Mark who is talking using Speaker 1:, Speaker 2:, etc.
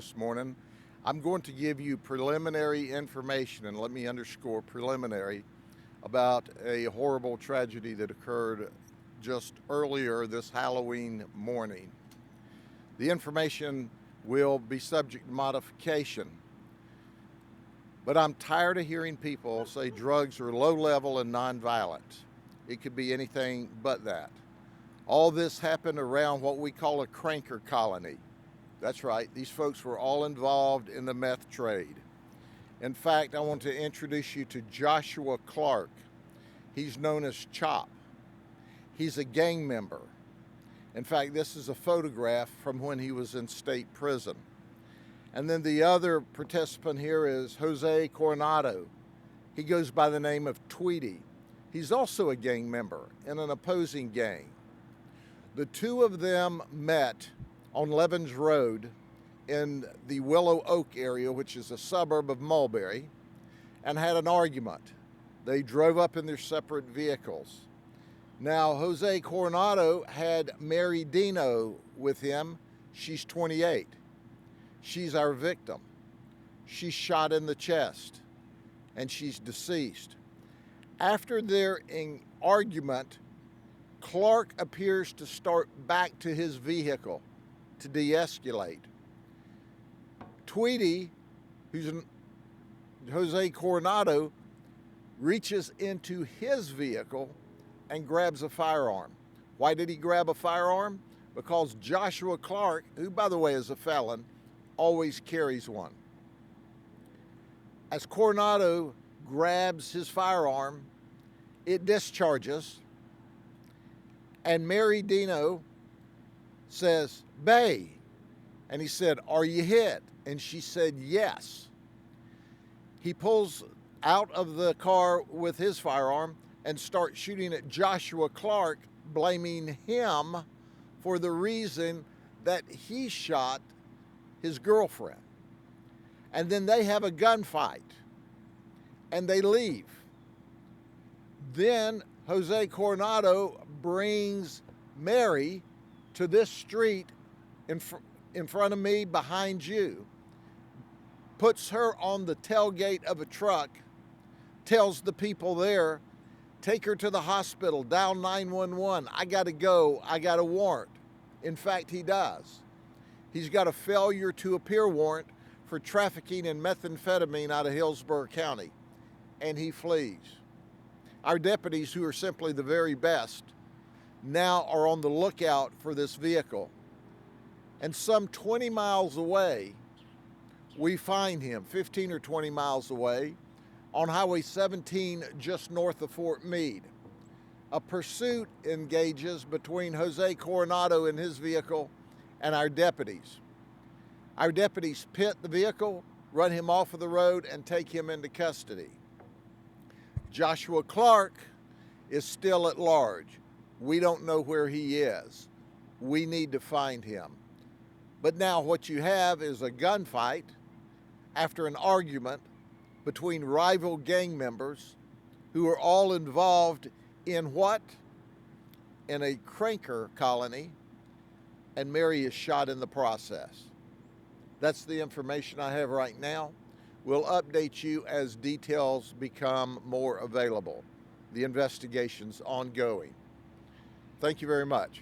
Speaker 1: This morning. I'm going to give you preliminary information, and let me underscore preliminary, about a horrible tragedy that occurred just earlier this Halloween morning. The information will be subject to modification, but I'm tired of hearing people say drugs are low level and nonviolent. It could be anything but that. All this happened around what we call a cranker colony. That's right, these folks were all involved in the meth trade. In fact, I want to introduce you to Joshua Clark. He's known as Chop. He's a gang member. In fact, this is a photograph from when he was in state prison. And then the other participant here is Jose Coronado. He goes by the name of Tweety. He's also a gang member in an opposing gang. The two of them met on Levens Road in the Willow Oak area, which is a suburb of Mulberry, and had an argument. They drove up in their separate vehicles. Now, Jose Coronado had Mary Dino with him. She's 28. She's our victim. She's shot in the chest, and she's deceased. After their argument, Clark appears to start back to his vehicle to de-escalate. Tweety, who's Jose Coronado, reaches into his vehicle and grabs a firearm. Why did he grab a firearm? Because Joshua Clark, who by the way is a felon, always carries one. As Coronado grabs his firearm, it discharges, and Mary Dino says, "Bae," and he said, "Are you hit?" And she said, "Yes." He pulls out of the car with his firearm and starts shooting at Joshua Clark, blaming him for the reason that he shot his girlfriend. And then they have a gunfight and they leave. Then Jose Coronado brings Mary to this street in front of me, behind you, puts her on the tailgate of a truck, tells the people there, "Take her to the hospital, dial 911, I gotta go, I got a warrant." In fact, he does. He's got a failure to appear warrant for trafficking in methamphetamine out of Hillsborough County, and he flees. Our deputies, who are simply the very best, now are on the lookout for this vehicle. And some 20 miles away, we find him, 15 or 20 miles away, on Highway 17 just north of Fort Meade. A pursuit engages between Jose Coronado and his vehicle and our deputies. Our deputies pit the vehicle, run him off of the road, and take him into custody. Joshua Clark is still at large. We don't know where he is. We need to find him. But now what you have is a gunfight after an argument between rival gang members who are all involved in what? In a cranker colony, and Mary is shot in the process. That's the information I have right now. We'll update you as details become more available. The investigation's ongoing. Thank you very much.